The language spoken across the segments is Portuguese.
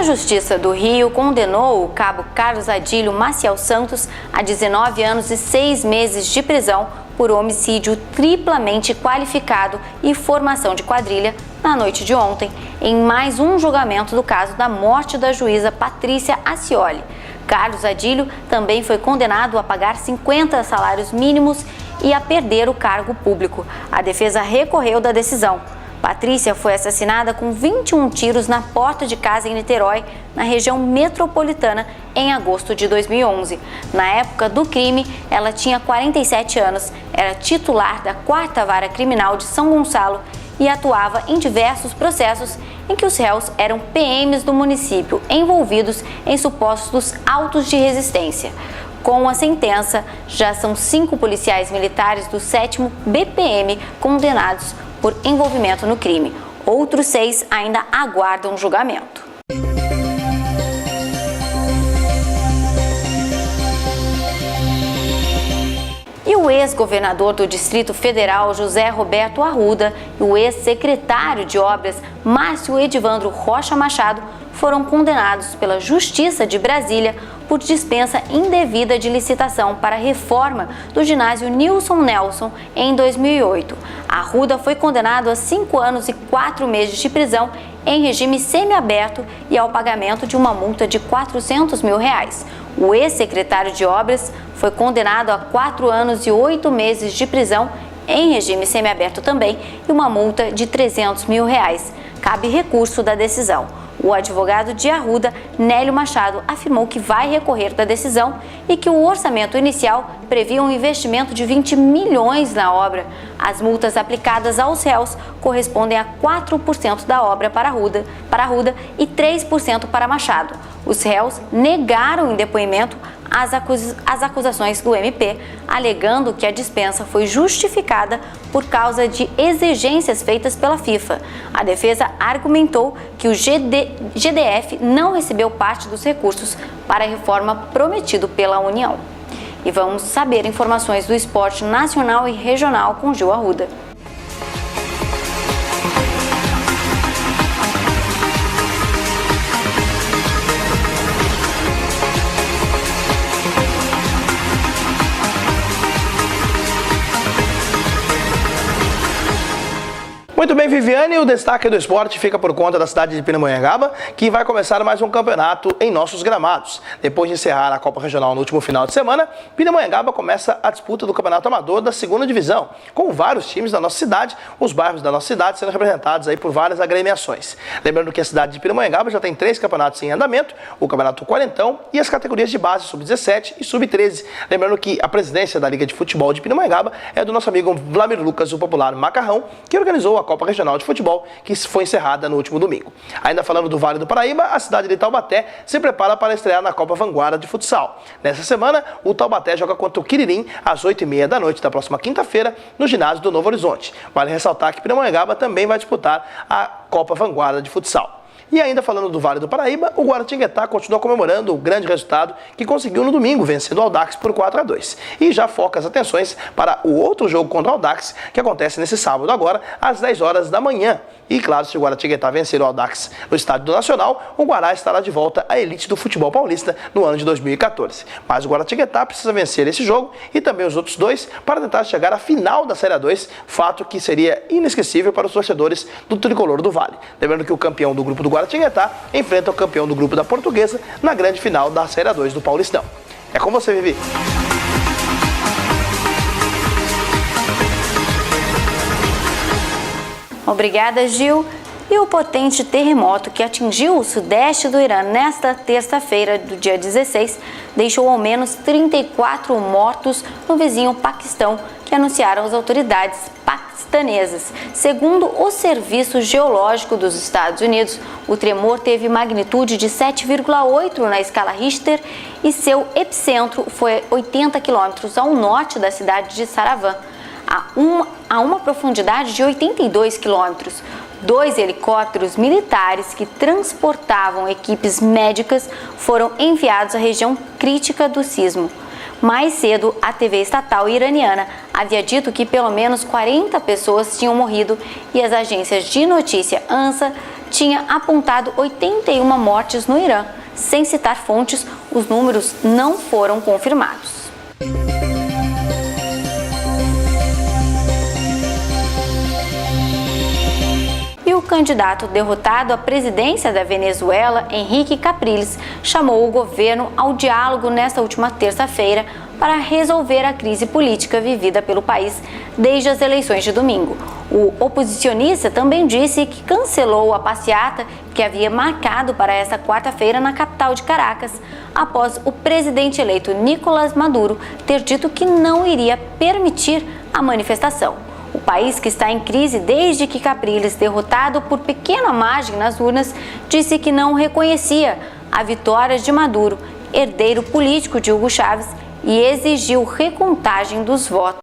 Justiça do Rio condenou o cabo Carlos Adílio Maciel Santos a 19 anos e 6 meses de prisão por homicídio triplamente qualificado e formação de quadrilha na noite de ontem, em mais um julgamento do caso da morte da juíza Patrícia Acioli. Carlos Adílio também foi condenado a pagar 50 salários mínimos e a perder o cargo público. A defesa recorreu da decisão. Patrícia foi assassinada com 21 tiros na porta de casa em Niterói, na região metropolitana, em agosto de 2011. Na época do crime, ela tinha 47 anos, era titular da 4ª Vara Criminal de São Gonçalo e atuava em diversos processos em que os réus eram PMs do município envolvidos em supostos autos de resistência. Com a sentença, já são 5 policiais militares do 7º BPM condenados por envolvimento no crime. Outros 6 ainda aguardam julgamento. E o ex-governador do Distrito Federal, José Roberto Arruda, e o ex-secretário de Obras, Márcio Edivandro Rocha Machado, foram condenados pela Justiça de Brasília por dispensa indevida de licitação para a reforma do ginásio Nilson Nelson em 2008. Arruda foi condenado a 5 anos e 4 meses de prisão em regime semiaberto e ao pagamento de uma multa de R$400 mil. O ex-secretário de Obras foi condenado a 4 anos e 8 meses de prisão em regime semiaberto também e uma multa de R$300 mil. Cabe recurso da decisão. O advogado de Arruda, Nélio Machado, afirmou que vai recorrer da decisão e que o orçamento inicial previa um investimento de 20 milhões na obra. As multas aplicadas aos réus correspondem a 4% da obra para Arruda e 3% para Machado. Os réus negaram em depoimento as acusações do MP, alegando que a dispensa foi justificada por causa de exigências feitas pela FIFA. A defesa argumentou que o GDF não recebeu parte dos recursos para a reforma prometido pela União. E vamos saber informações do esporte nacional e regional com Gil Arruda. Muito bem, Viviane, o destaque do esporte fica por conta da cidade de Pindamonhangaba, que vai começar mais um campeonato em nossos gramados. Depois de encerrar a Copa Regional no último final de semana, Pindamonhangaba começa a disputa do Campeonato Amador da 2ª Divisão, com vários times da nossa cidade, os bairros da nossa cidade sendo representados aí por várias agremiações. Lembrando que a cidade de Pindamonhangaba já tem 3 campeonatos em andamento, o Campeonato Quarentão e as categorias de base Sub-17 e Sub-13. Lembrando que a presidência da Liga de Futebol de Pindamonhangaba é do nosso amigo Vlamir Lucas, o popular Macarrão, que organizou a Copa Regional de Futebol, que foi encerrada no último domingo. Ainda falando do Vale do Paraíba, a cidade de Taubaté se prepara para estrear na Copa Vanguarda de Futsal. Nessa semana, o Taubaté joga contra o Quiririm às 8h30 da noite da próxima quinta-feira no ginásio do Novo Horizonte. Vale ressaltar que Pindamonhangaba também vai disputar a Copa Vanguarda de Futsal. E ainda falando do Vale do Paraíba, o Guaratinguetá continua comemorando o grande resultado que conseguiu no domingo, vencendo o Audax por 4-2. E já foca as atenções para o outro jogo contra o Audax, que acontece nesse sábado agora, às 10 horas da manhã. E claro, se o Guaratinguetá vencer o Audax no Estádio do Nacional, o Guará estará de volta à elite do futebol paulista no ano de 2014. Mas o Guaratinguetá precisa vencer esse jogo e também os outros 2 para tentar chegar à final da Série A2, fato que seria inesquecível para os torcedores do Tricolor do Vale. Lembrando que o campeão do grupo do Guaratinguetá enfrenta o campeão do grupo da Portuguesa na grande final da Série A2 do Paulistão. É com você, Vivi. Obrigada, Gil. E o potente terremoto que atingiu o sudeste do Irã nesta terça-feira do dia 16 deixou ao menos 34 mortos no vizinho Paquistão, que anunciaram as autoridades paquistanesas. Segundo o Serviço Geológico dos Estados Unidos, o tremor teve magnitude de 7,8 na escala Richter e seu epicentro foi 80 quilômetros ao norte da cidade de Saravan, a uma profundidade de 82 quilômetros. 2 helicópteros militares que transportavam equipes médicas foram enviados à região crítica do sismo. Mais cedo, a TV estatal iraniana havia dito que pelo menos 40 pessoas tinham morrido e as agências de notícia ANSA tinham apontado 81 mortes no Irã. Sem citar fontes, os números não foram confirmados. E o candidato derrotado à presidência da Venezuela, Henrique Capriles, chamou o governo ao diálogo nesta última terça-feira para resolver a crise política vivida pelo país desde as eleições de domingo. O oposicionista também disse que cancelou a passeata que havia marcado para esta quarta-feira na capital de Caracas, após o presidente eleito Nicolás Maduro ter dito que não iria permitir a manifestação. O país, que está em crise desde que Capriles, derrotado por pequena margem nas urnas, disse que não reconhecia a vitória de Maduro, herdeiro político de Hugo Chávez, e exigiu recontagem dos votos.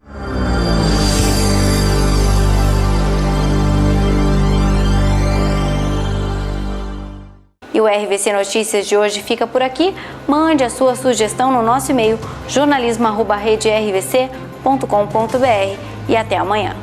E o RVC Notícias de hoje fica por aqui. Mande a sua sugestão no nosso e-mail jornalismo@redervc.com.br e até amanhã.